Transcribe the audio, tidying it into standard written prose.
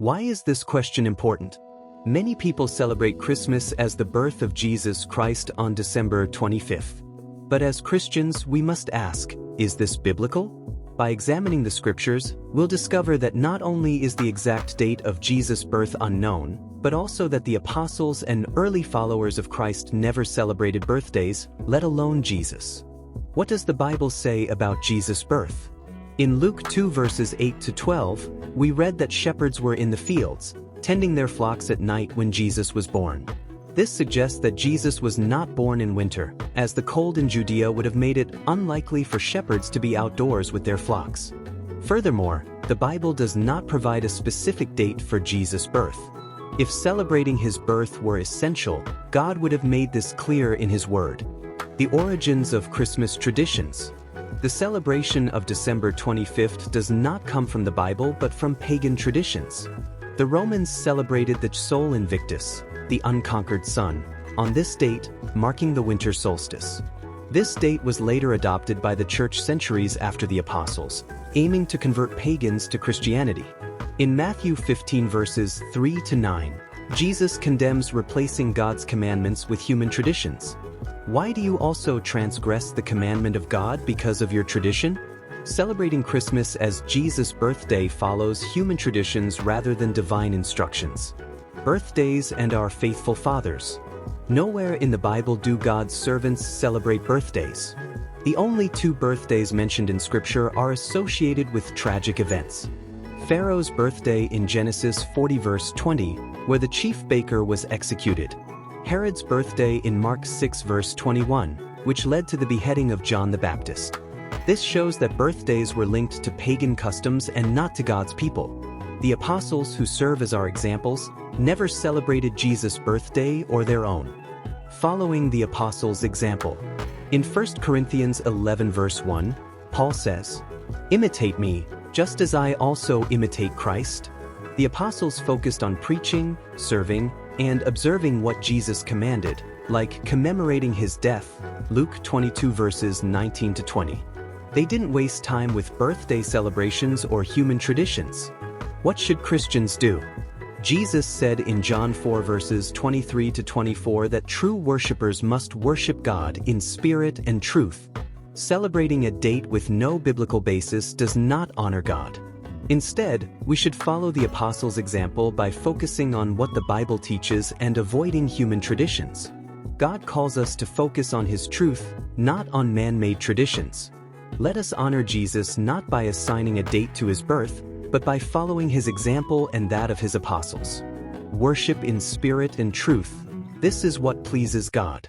Why is this question important? Many people celebrate Christmas as the birth of Jesus Christ on December 25th. But as Christians, we must ask, is this biblical? By examining the scriptures, we'll discover that not only is the exact date of Jesus' birth unknown, but also that the apostles and early followers of Christ never celebrated birthdays, let alone Jesus. What does the Bible say about Jesus' birth? In Luke 2 verses 8 to 12, we read that shepherds were in the fields, tending their flocks at night when Jesus was born. This suggests that Jesus was not born in winter, as the cold in Judea would have made it unlikely for shepherds to be outdoors with their flocks. Furthermore, the Bible does not provide a specific date for Jesus' birth. If celebrating his birth were essential, God would have made this clear in his word. The origins of Christmas traditions. The celebration of December 25th does not come from the Bible but from pagan traditions. The Romans celebrated the Sol Invictus, the unconquered sun, on this date, marking the winter solstice. This date was later adopted by the Church centuries after the Apostles, aiming to convert pagans to Christianity. In Matthew 15 verses 3 to 9, Jesus condemns replacing God's commandments with human traditions. Why do you also transgress the commandment of God because of your tradition? Celebrating Christmas as Jesus' birthday follows human traditions rather than divine instructions. Birthdays and our faithful fathers. Nowhere in the Bible do God's servants celebrate birthdays. The only two birthdays mentioned in Scripture are associated with tragic events. Pharaoh's birthday in Genesis 40 verse 20, where the chief baker was executed. Herod's birthday in Mark 6 verse 21, which led to the beheading of John the Baptist. This shows that birthdays were linked to pagan customs and not to God's people. The apostles, who serve as our examples, never celebrated Jesus' birthday or their own. Following the apostles' example. In 1 Corinthians 11 verse 1, Paul says, "Imitate me, just as I also imitate Christ." The apostles focused on preaching, serving, and observing what Jesus commanded, like commemorating his death, Luke 22 verses 19 to 20. They didn't waste time with birthday celebrations or human traditions. What should Christians do? Jesus said in John 4 verses 23 to 24 that true worshipers must worship God in spirit and truth. Celebrating a date with no biblical basis does not honor God. Instead, we should follow the apostles' example by focusing on what the Bible teaches and avoiding human traditions. God calls us to focus on his truth, not on man-made traditions. Let us honor Jesus not by assigning a date to his birth, but by following his example and that of his apostles. Worship in spirit and truth. This is what pleases God.